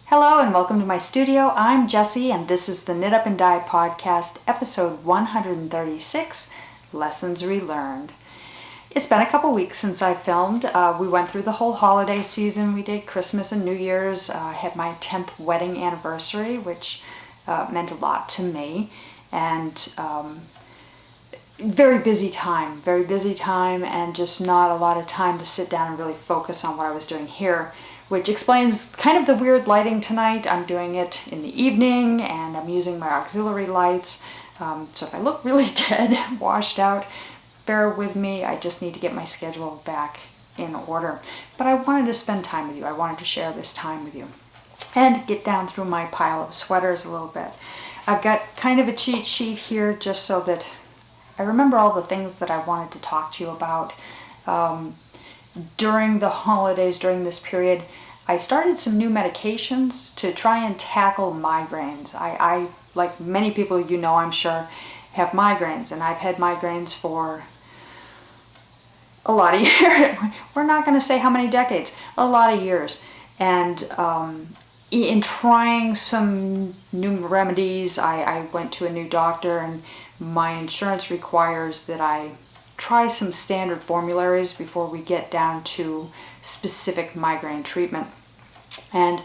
Hello and welcome to my studio. I'm Jessie and this is the Knit Up and Dye podcast, episode 136, Lessons Relearned. It's been a couple weeks since I filmed. We went through the whole holiday season. We did Christmas and New Year's. I had my 10th wedding anniversary, which meant a lot to me. And very busy time and just not a lot of time to sit down and really focus on what I was doing here, which explains kind of the weird lighting tonight. I'm doing it in the evening and I'm using my auxiliary lights. So if I look really dead, washed out, bear with me. I just need to get my schedule back in order. But I wanted to spend time with you. I wanted to share this time with you and get down through my pile of sweaters a little bit. I've got kind of a cheat sheet here just so that I remember all the things that I wanted to talk to you about. During the holidays, during this period, I started some new medications to try and tackle migraines. I like many people you know, I'm sure, have migraines, and I've had migraines for a lot of years. We're not going to say how many decades, a lot of years. And in trying some new remedies, I went to a new doctor, and my insurance requires that I try some standard formularies before we get down to specific migraine treatment. And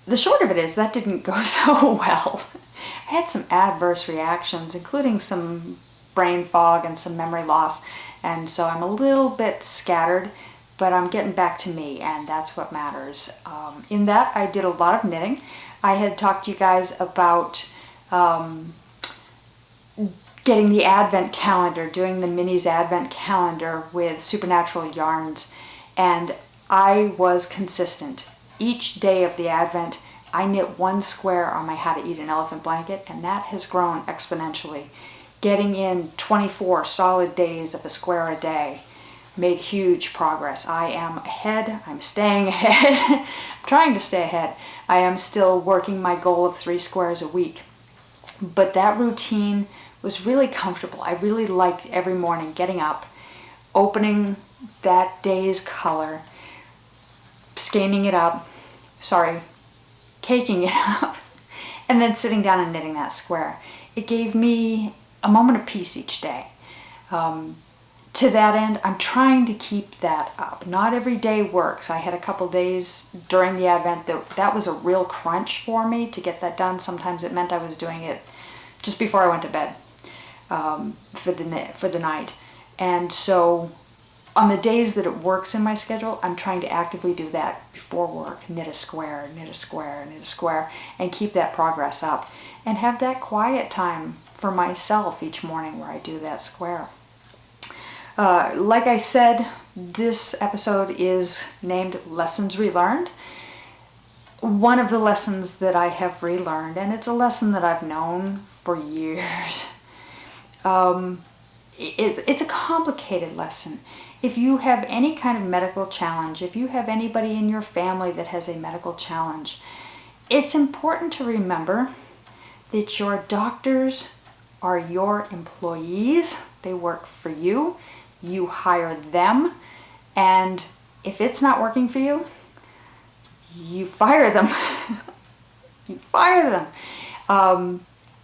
the short of it is that didn't go so well. I had some adverse reactions, including some brain fog and some memory loss. And so I'm a little bit scattered, but I'm getting back to me, and that's what matters. In that, I did a lot of knitting. I had talked to you guys about getting the advent calendar, doing the minis advent calendar with Supernatural Yarns, and I was consistent. Each day of the advent, I knit one square on my How to Eat an Elephant blanket, and that has grown exponentially. Getting in 24 solid days of a square a day made huge progress. I am ahead. I'm staying ahead. I'm trying to stay ahead. I am still working my goal of 3 squares a week. But that routine was really comfortable. I really liked every morning getting up, opening that day's color, caking it up, and then sitting down and knitting that square. It gave me a moment of peace each day. To that end, I'm trying to keep that up. Not every day works. I had a couple days during the Advent that was a real crunch for me to get that done. Sometimes it meant I was doing it just before I went to bed for the night. And so on the days that it works in my schedule, I'm trying to actively do that before work. Knit a square, knit a square, knit a square, and keep that progress up. And have that quiet time for myself each morning where I do that square. Like I said, this episode is named Lessons Relearned. One of the lessons that I have relearned, and it's a lesson that I've known for years. It's a complicated lesson. If you have any kind of medical challenge, if you have anybody in your family that has a medical challenge, it's important to remember that your doctors are your employees. They work for you. You hire them. And if it's not working for you, you fire them. You fire them.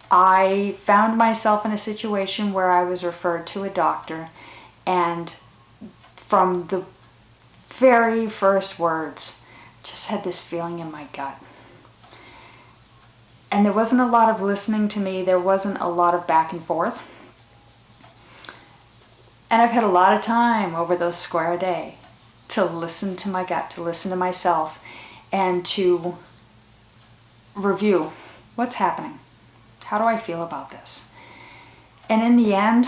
I found myself in a situation where I was referred to a doctor, and from the very first words, just had this feeling in my gut. And there wasn't a lot of listening to me. There wasn't a lot of back and forth. And I've had a lot of time over those square a day to listen to my gut, to listen to myself, and to review what's happening. How do I feel about this? And in the end,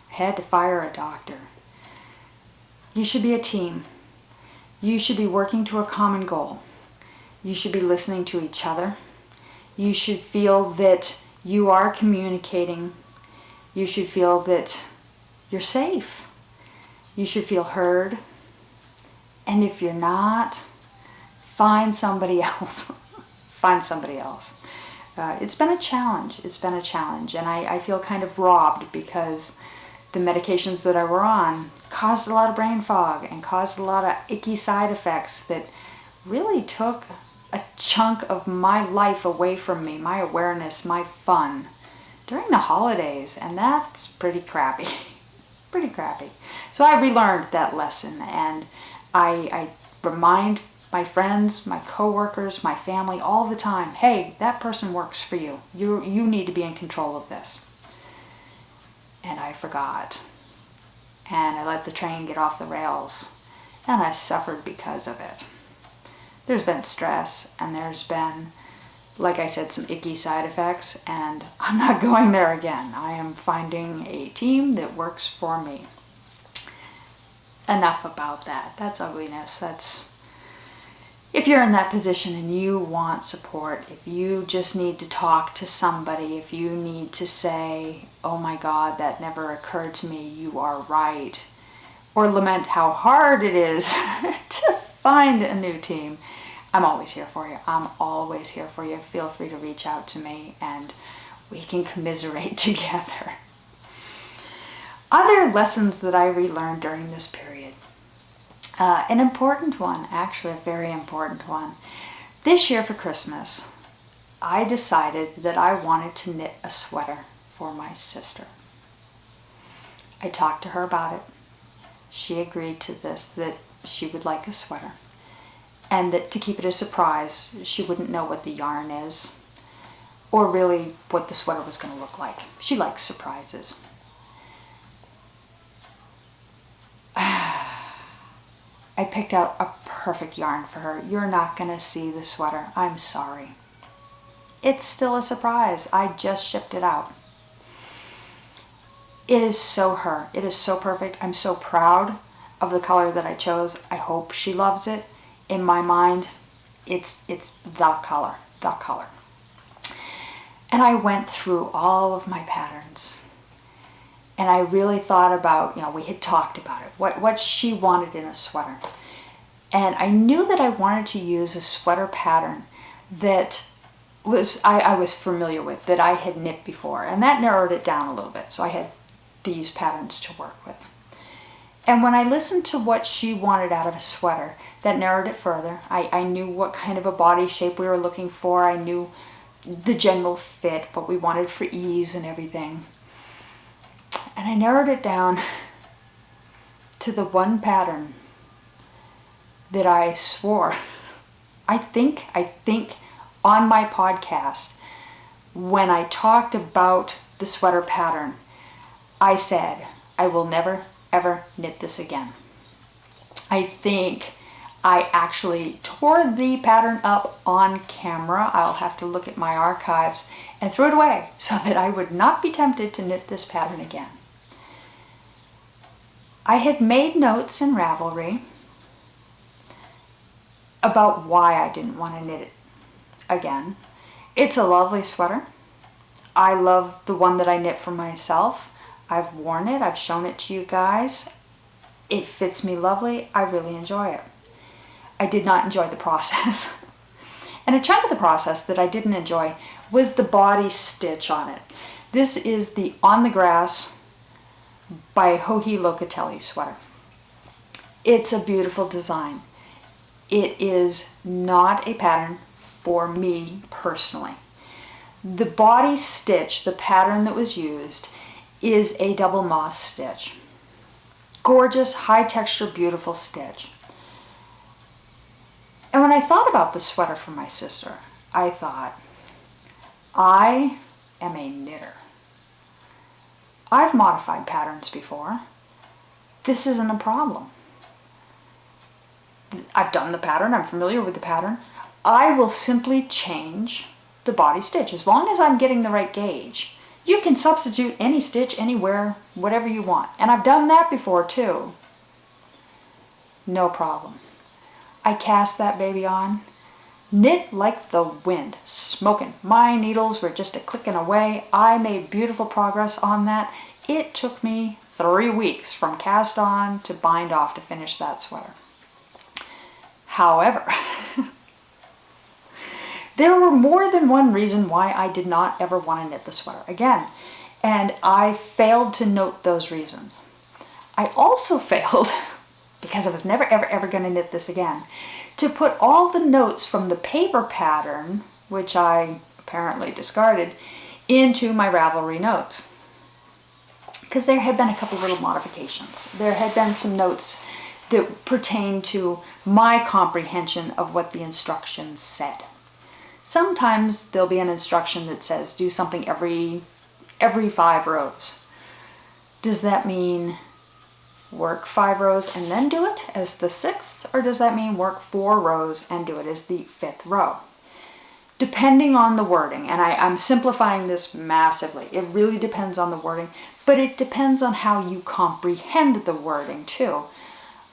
I had to fire a doctor. You should be a team. You should be working to a common goal. You should be listening to each other. You should feel that you are communicating. You should feel that you're safe. You should feel heard. And if you're not, find somebody else. Find somebody else. It's been a challenge. And I feel kind of robbed because the medications that I were on caused a lot of brain fog and caused a lot of icky side effects that really took a chunk of my life away from me, my awareness, my fun during the holidays, and that's pretty crappy. Pretty crappy. So I relearned that lesson, and I remind my friends, my coworkers, my family all the time, hey, that person works for you. You need to be in control of this. And I forgot. And I let the train get off the rails. And I suffered because of it. There's been stress, and there's been, like I said, some icky side effects, and I'm not going there again. I am finding a team that works for me. Enough about that. That's ugliness. That's, if you're in that position and you want support, if you just need to talk to somebody, if you need to say, oh my God, that never occurred to me, you are right, or lament how hard it is to find a new team, I'm always here for you. I'm always here for you. Feel free to reach out to me and we can commiserate together. Other lessons that I relearned during this period. An important one, actually a very important one. This year for Christmas, I decided that I wanted to knit a sweater for my sister. I talked to her about it. She agreed to this, that she would like a sweater. And that to keep it a surprise, she wouldn't know what the yarn is, or really what the sweater was going to look like. She likes surprises. I picked out a perfect yarn for her. You're not going to see the sweater. I'm sorry. It's still a surprise. I just shipped it out. It is so her. It is so perfect. I'm so proud of the color that I chose. I hope she loves it. In my mind, it's the color. And I went through all of my patterns. And I really thought about, we had talked about it, what she wanted in a sweater. And I knew that I wanted to use a sweater pattern that I was familiar with, that I had knit before. And that narrowed it down a little bit. So I had these patterns to work with. And when I listened to what she wanted out of a sweater, that narrowed it further. I knew what kind of a body shape we were looking for. I knew the general fit, what we wanted for ease and everything. And I narrowed it down to the one pattern that I swore. I think on my podcast, when I talked about the sweater pattern, I said, I will never, ever knit this again. I think I actually tore the pattern up on camera. I'll have to look at my archives and threw it away so that I would not be tempted to knit this pattern again. I had made notes in Ravelry about why I didn't want to knit it again. It's a lovely sweater. I love the one that I knit for myself. I've worn it. I've shown it to you guys. It fits me lovely. I really enjoy it. I did not enjoy the process. And a chunk of the process that I didn't enjoy was the body stitch on it. This is the On the Grass by Joji Locatelli sweater. It's a beautiful design. It is not a pattern for me personally. The body stitch, the pattern that was used, is a double moss stitch. Gorgeous, high texture, beautiful stitch. And when I thought about the sweater for my sister, I thought, I am a knitter. I've modified patterns before. This isn't a problem. I've done the pattern, I'm familiar with the pattern. I will simply change the body stitch as long as I'm getting the right gauge. You can substitute any stitch anywhere, whatever you want. And I've done that before too. No problem. I cast that baby on, knit like the wind, smoking. My needles were just a clicking away. I made beautiful progress on that. It took me 3 weeks from cast on to bind off to finish that sweater. However, there were more than one reason why I did not ever want to knit the sweater again, and I failed to note those reasons. I also failed, because I was never ever going to knit this again, to put all the notes from the paper pattern, which I apparently discarded, into my Ravelry notes. Because there had been a couple little modifications. There had been some notes that pertain to my comprehension of what the instructions said. Sometimes there'll be an instruction that says do something every 5 rows. Does that mean work 5 rows and then do it as the 6th, or does that mean work 4 rows and do it as the 5th row? Depending on the wording, and I'm simplifying this massively, it really depends on the wording, but it depends on how you comprehend the wording too.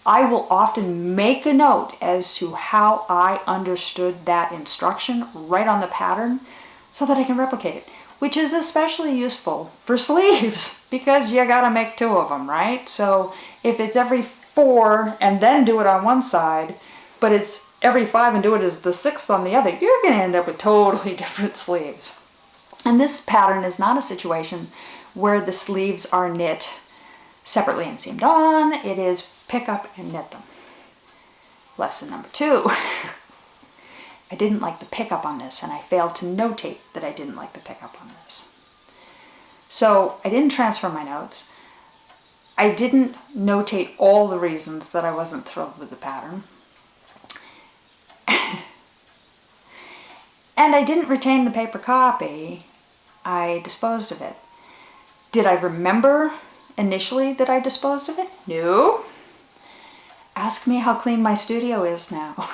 I will often make a note as to how I understood that instruction right on the pattern so that I can replicate it, which is especially useful for sleeves because you gotta make 2 of them, right? So if it's every 4 and then do it on one side, but it's every 5 and do it as the 6th on the other, you're gonna end up with totally different sleeves. And this pattern is not a situation where the sleeves are knit separately and seamed on. It is pick up and knit them. Lesson number 2. I didn't like the pickup on this, and I failed to notate that I didn't like the pickup on this. So I didn't transfer my notes. I didn't notate all the reasons that I wasn't thrilled with the pattern. And I didn't retain the paper copy. I disposed of it. Did I remember initially that I disposed of it? No. Ask me how clean my studio is now.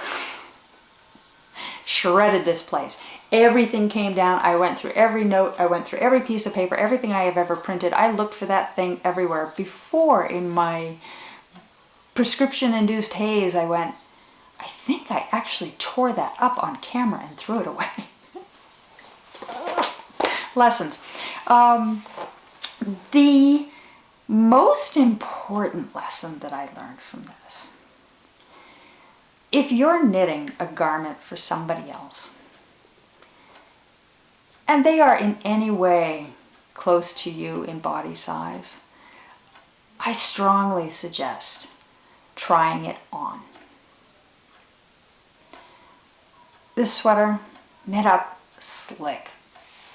Shredded this place. Everything came down. I went through every note. I went through every piece of paper, everything I have ever printed. I looked for that thing everywhere. Before, in my prescription-induced haze, I went, I think I actually tore that up on camera and threw it away. Lessons. The most important lesson that I learned from this: if you're knitting a garment for somebody else, and they are in any way close to you in body size, I strongly suggest trying it on. This sweater, knit up slick.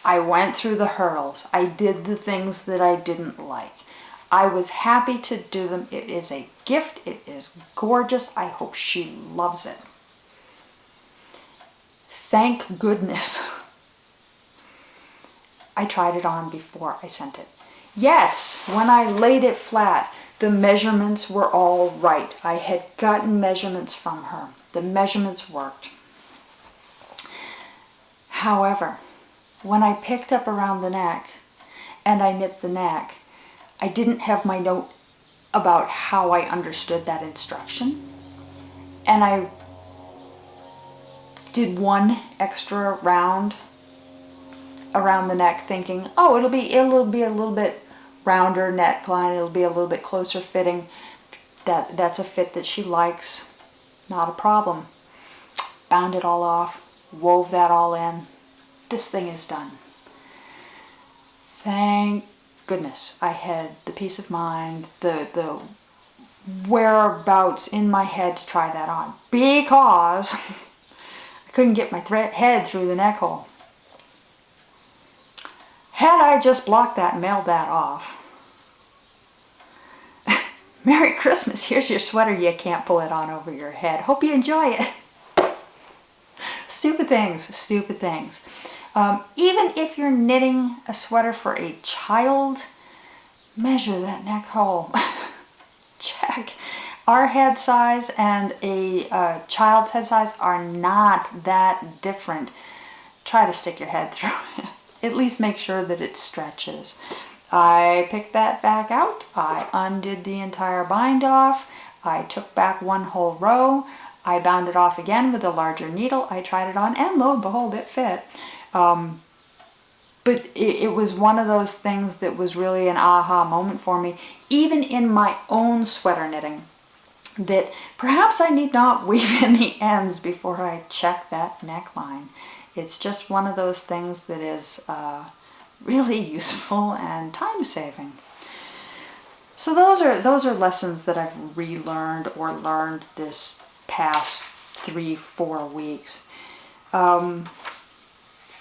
I went through the hurdles. I did the things that I didn't like. I was happy to do them. It is a gift. It is gorgeous. I hope she loves it. Thank goodness I tried it on before I sent it. Yes, when I laid it flat, the measurements were all right. I had gotten measurements from her. The measurements worked. However, when I picked up around the neck and I knit the neck, I didn't have my note about how I understood that instruction. And I did one extra round around the neck thinking, oh, it'll be a little bit rounder neckline, it'll be a little bit closer fitting. That's a fit that she likes. Not a problem. Bound it all off, wove that all in. This thing is done. Thank goodness I had the peace of mind, the whereabouts in my head to try that on, because I couldn't get my head through the neck hole. Had I just blocked that and mailed that off, Merry Christmas, here's your sweater, you can't pull it on over your head. Hope you enjoy it. Stupid things, stupid things. Even if you're knitting a sweater for a child, measure that neck hole. Check. Our head size and a child's head size are not that different. Try to stick your head through it. At least make sure that it stretches. I picked that back out. I undid the entire bind off. I took back one whole row. I bound it off again with a larger needle. I tried it on, and lo and behold, it fit. But it was one of those things that was really an aha moment for me, even in my own sweater knitting, that perhaps I need not weave in the ends before I check that neckline. It's just one of those things that is really useful and time-saving. So those are lessons that I've relearned or learned this past 3-4 weeks.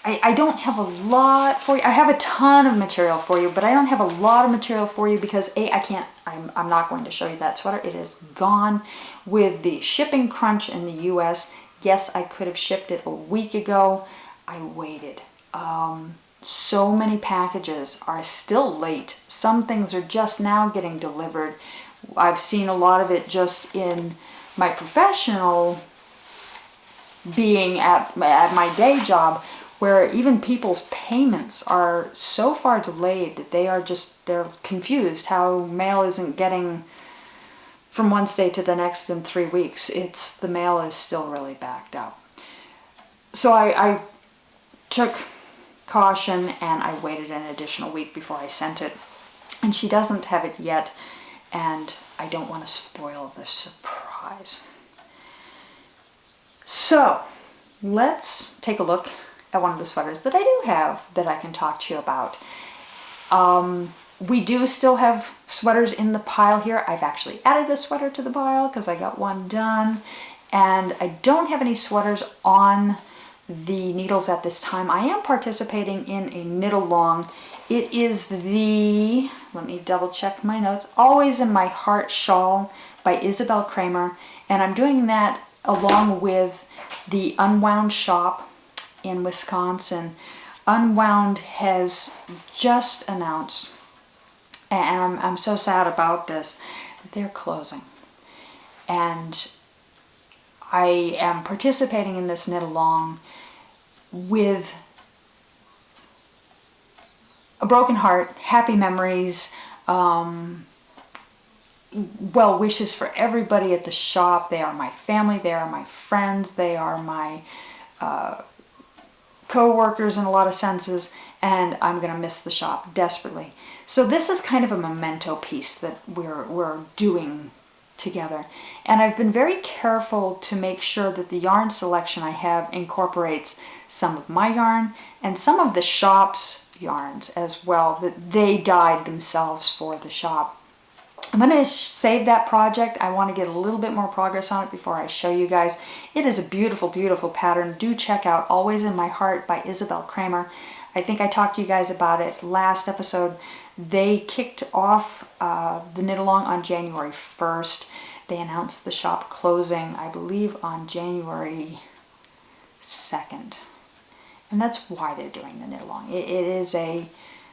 I don't have a lot for you. I have a ton of material for you, but I don't have a lot of material for you because I'm not going to show you that sweater. It is gone with the shipping crunch in the US. Yes, I could have shipped it a week ago. I waited. So many packages are still late. Some things are just now getting delivered. I've seen a lot of it just in my professional being at my day job, where even people's payments are so far delayed that they're confused how mail isn't getting from one state to the next in 3 weeks. The mail is still really backed up. So I took caution and I waited an additional week before I sent it. And she doesn't have it yet, and I don't want to spoil the surprise. So let's take a look at one of the sweaters that I do have that I can talk to you about. We do still have sweaters in the pile here. I've actually added a sweater to the pile because I got one done, and I don't have any sweaters on the needles at this time. I am participating in a knit along. It is the, let me double check my notes, Always in My Heart Shawl by Isabel Kramer, and I'm doing that along with the Unwound shop in Wisconsin. Unwound has just announced, and I'm so sad about this, that they're closing. And I am participating in this knit along with a broken heart, happy memories, well wishes for everybody at the shop. They are my family, they are my friends, they are my co-workers in a lot of senses, and I'm going to miss the shop desperately. So this is kind of a memento piece that we're doing together, and I've been very careful to make sure that the yarn selection I have incorporates some of my yarn and some of the shop's yarns as well, that they dyed themselves for the shop. I'm going to save that project. I want to get a little bit more progress on it before I show you guys. It is a beautiful, beautiful pattern. Do check out Always in My Heart by Isabel Kramer. I think I talked to you guys about it last episode. They kicked off the knit along on January 1st. They announced the shop closing, I believe, on January 2nd. And that's why they're doing the knit along. It is a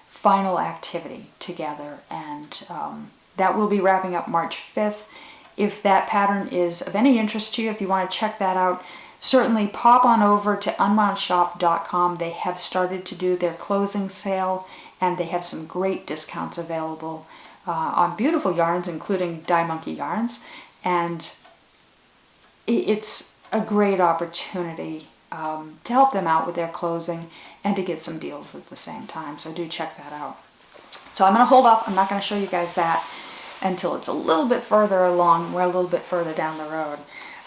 final activity together, and that will be wrapping up March 5th. If that pattern is of any interest to you, if you want to check that out, certainly pop on over to unwoundshop.com. They have started to do their closing sale, and they have some great discounts available on beautiful yarns, including Dye Monkey yarns. And it's a great opportunity to help them out with their closing and to get some deals at the same time. So do check that out. So I'm going to hold off. I'm not going to show you guys that until it's a little bit further along. We're a little bit further down the road.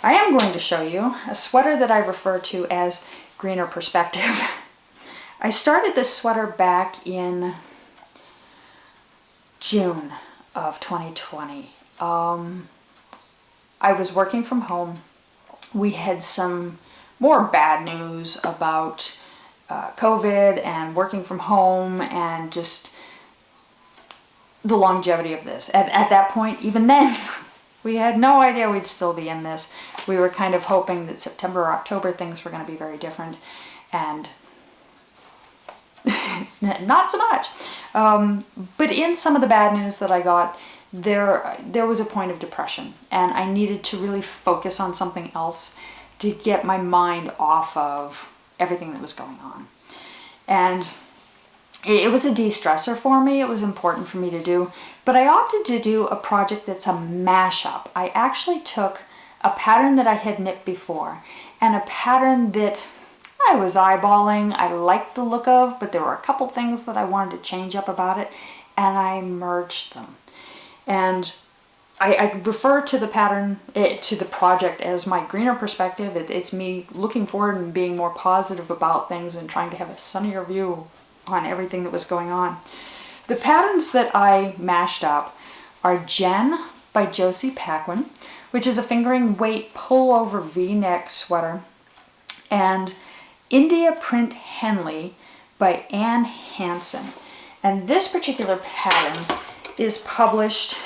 I am going to show you a sweater that I refer to as Greener Perspective. I started this sweater back in June of 2020. I was working from home. We had some more bad news about COVID and working from home and just the longevity of this. At that point, even then, we had no idea we'd still be in this. We were kind of hoping that September or October things were going to be very different, and not so much. But in some of the bad news that I got, there was a point of depression, and I needed to really focus on something else to get my mind off of everything that was going on. And it was a de-stressor for me. It was important for me to do, but I opted to do a project that's a mashup. I actually took a pattern that I had knit before and a pattern that I was eyeballing, I liked the look of, but there were a couple things that I wanted to change up about it, and I merged them. And I refer to the pattern, to the project, as my Greener Perspective. It's me looking forward and being more positive about things and trying to have a sunnier view on everything that was going on. The patterns that I mashed up are Jen by Josie Paquin, which is a fingering weight pullover V-neck sweater, and India Print Henley by Ann Hansen. And this particular pattern is published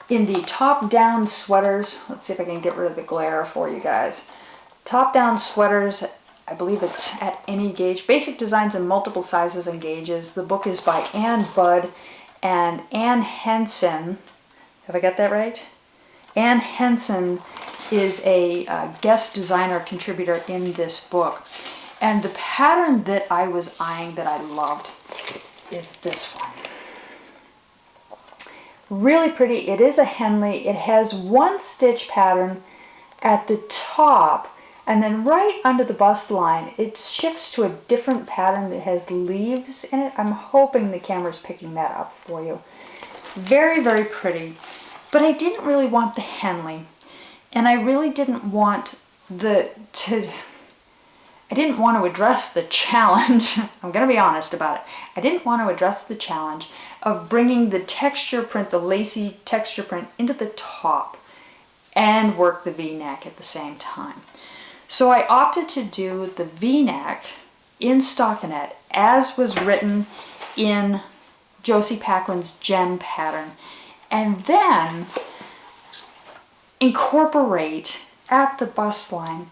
in the Top Down Sweaters. Let's see if I can get rid of the glare for you guys. Top Down Sweaters, I believe it's at any gauge. Basic designs in multiple sizes and gauges. The book is by Ann Budd and Ann Hansen. Have I got that right? Ann Hansen is a guest designer contributor in this book. And the pattern that I was eyeing that I loved is this one. Really pretty. It is a Henley. It has one stitch pattern at the top, and then right under the bust line it shifts to a different pattern that has leaves in it. I'm hoping the camera's picking that up for you. Very, very pretty. But I didn't really want the Henley, and I really didn't want I didn't want to address the challenge. I'm going to be honest about it. I didn't want to address the challenge of bringing the texture print, the lacy texture print, into the top and work the V-neck at the same time. So I opted to do the V-neck in stockinette as was written in Josie Paquin's Jen pattern, and then incorporate at the bust line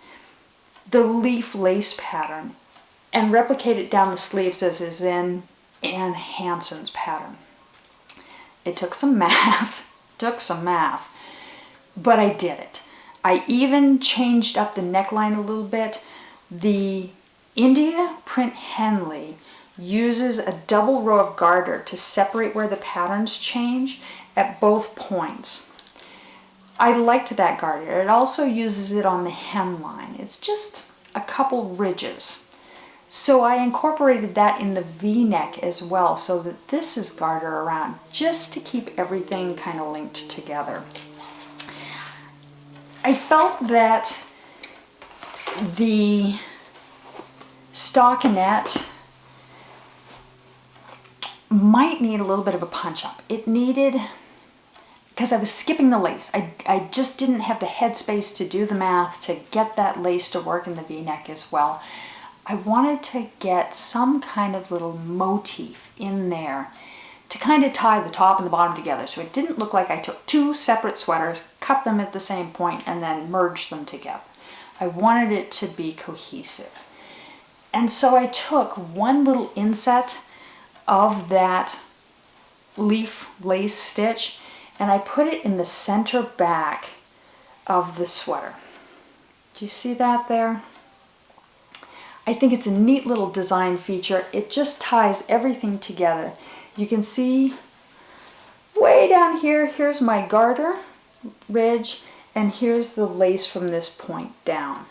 the leaf lace pattern and replicate it down the sleeves as is in Ann Hansen's pattern. It took some math, but I did it. I even changed up the neckline a little bit. The India Print Henley uses a double row of garter to separate where the patterns change at both points. I liked that garter. It also uses it on the hemline. It's just a couple ridges. So I incorporated that in the V-neck as well, so that this is garter around, just to keep everything kind of linked together. I felt that the stockinette might need a little bit of a punch up. It needed, because I was skipping the lace. I just didn't have the headspace to do the math to get that lace to work in the V-neck as well. I wanted to get some kind of little motif in there to kind of tie the top and the bottom together, so it didn't look like I took two separate sweaters, cut them at the same point, and then merged them together. I wanted it to be cohesive. And so I took one little inset of that leaf lace stitch and I put it in the center back of the sweater. Do you see that there? I think it's a neat little design feature. It just ties everything together. You can see way down here, here's my garter ridge, and here's the lace from this point down.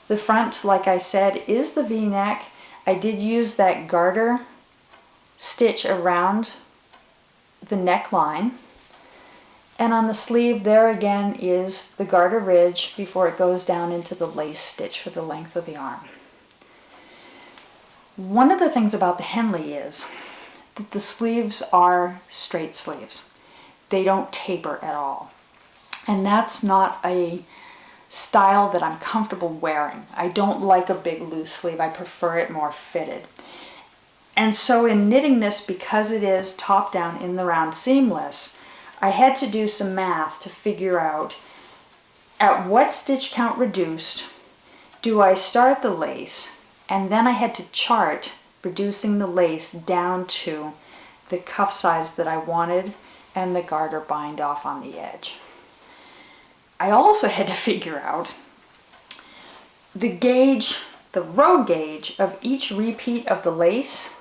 The front, like I said, is the V-neck. I did use that garter stitch around the neckline. And on the sleeve there again is the garter ridge before it goes down into the lace stitch for the length of the arm. One of the things about the Henley is that the sleeves are straight sleeves. They don't taper at all. And that's not a style that I'm comfortable wearing. I don't like a big loose sleeve. I prefer it more fitted. And so in knitting this, because it is top down in the round seamless, I had to do some math to figure out at what stitch count reduced do I start the lace, and then I had to chart reducing the lace down to the cuff size that I wanted and the garter bind off on the edge. I also had to figure out the gauge, the row gauge of each repeat of the lace,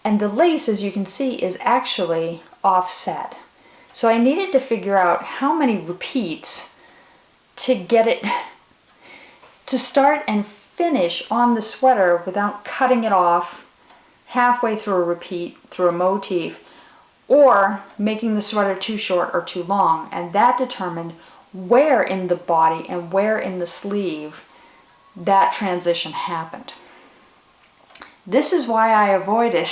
and the lace, as you can see, is actually offset. So I needed to figure out how many repeats to get it to start and finish on the sweater without cutting it off halfway through a repeat, through a motif, or making the sweater too short or too long. And that determined where in the body and where in the sleeve that transition happened. This is why I avoided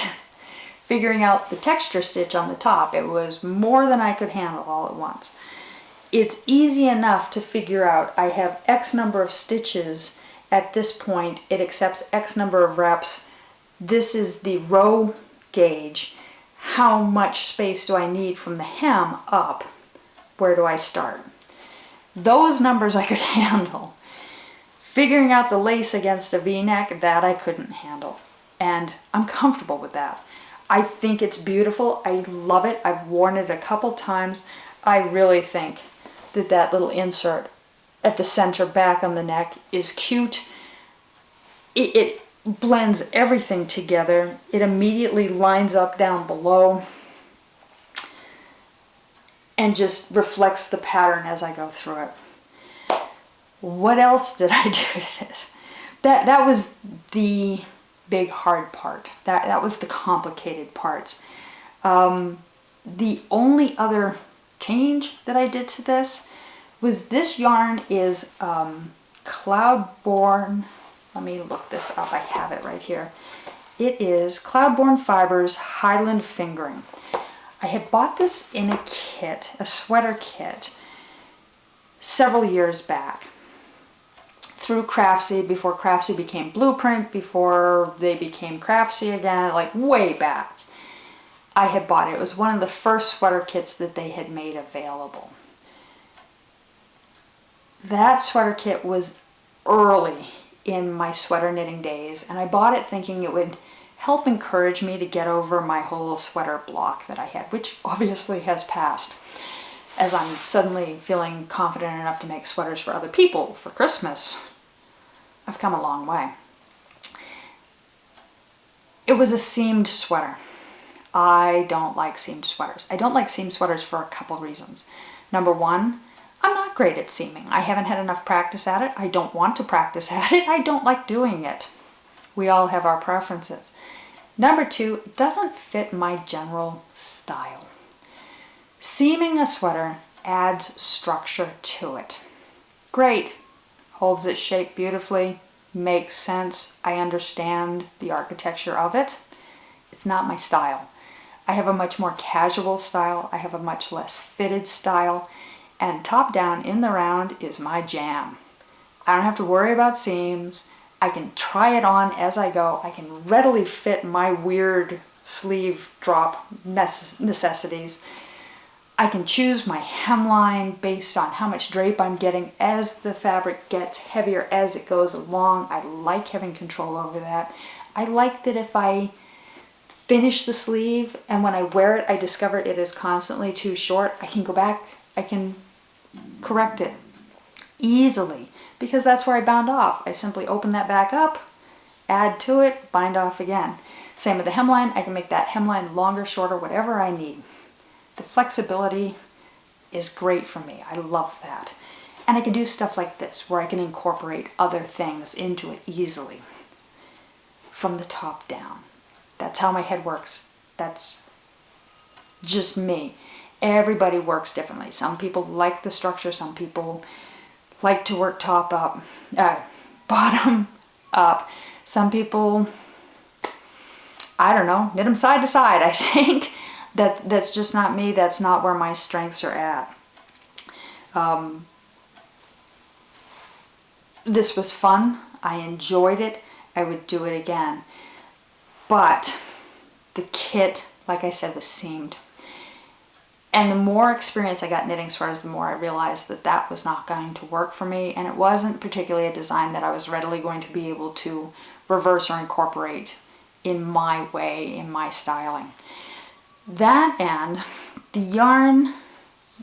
figuring out the texture stitch on the top. It was more than I could handle all at once. It's easy enough to figure out I have X number of stitches at this point. It accepts X number of reps. This is the row gauge. How much space do I need from the hem up? Where do I start? Those numbers I could handle. Figuring out the lace against a V-neck, that I couldn't handle. And I'm comfortable with that. I think it's beautiful. I love it. I've worn it a couple times. I really think that that little insert at the center back on the neck is cute. It blends everything together. It immediately lines up down below and just reflects the pattern as I go through it. What else did I do to this? That was the big hard part. That was the complicated parts. The only other change that I did to this was this yarn is Cloudborn. Let me look this up. I have it right here. It is Cloudborn Fibers Highland Fingering. I had bought this in a kit, a sweater kit, several years back through Craftsy, before Craftsy became Blueprint, before they became Craftsy again, like way back. I had bought it. It was one of the first sweater kits that they had made available. That sweater kit was early in my sweater knitting days, and I bought it thinking it would help encourage me to get over my whole sweater block that I had, which obviously has passed, as I'm suddenly feeling confident enough to make sweaters for other people for Christmas. I've come a long way. It was a seamed sweater. I don't like seamed sweaters. I don't like seamed sweaters for a couple reasons. Number one, I'm not great at seaming. I haven't had enough practice at it. I don't want to practice at it. I don't like doing it. We all have our preferences. Number two, it doesn't fit my general style. Seaming a sweater adds structure to it. Great. Holds its shape beautifully. Makes sense. I understand the architecture of it. It's not my style. I have a much more casual style. I have a much less fitted style. And top down in the round is my jam. I don't have to worry about seams. I can try it on as I go. I can readily fit my weird sleeve drop necessities. I can choose my hemline based on how much drape I'm getting as the fabric gets heavier as it goes along. I like having control over that. I like that if I finish the sleeve and when I wear it I discover it is constantly too short, I can go back, I can correct it easily because that's where I bound off. I simply open that back up, add to it, bind off again. Same with the hemline. I can make that hemline longer, shorter, whatever I need. The flexibility is great for me. I love that. And I can do stuff like this where I can incorporate other things into it easily from the top down. That's how my head works. That's just me. Everybody works differently. Some people like the structure. Some people like to work bottom up. Some people, I don't know, knit them side to side, I think. That's just not me. That's not where my strengths are at. This was fun. I enjoyed it. I would do it again. But the kit, like I said, was seamed. And the more experience I got knitting sweaters, the more I realized that that was not going to work for me. And it wasn't particularly a design that I was readily going to be able to reverse or incorporate in my way, in my styling. That and the yarn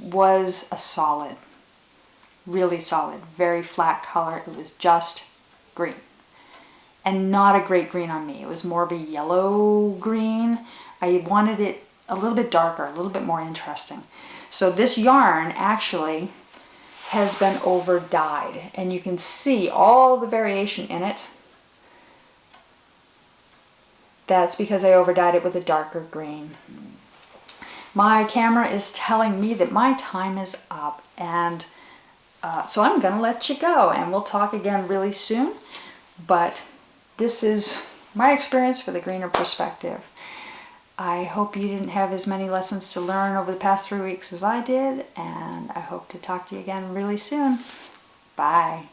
was a solid, really solid, very flat color. It was just green and not a great green on me. It was more of a yellow green. I wanted it a little bit darker, a little bit more interesting. So this yarn actually has been over dyed and you can see all the variation in it. That's because I over dyed it with a darker green. My camera is telling me that my time is up, and so I'm gonna let you go and we'll talk again really soon. But this is my experience with a greener perspective. I hope you didn't have as many lessons to learn over the past 3 weeks as I did, and I hope to talk to you again really soon. Bye.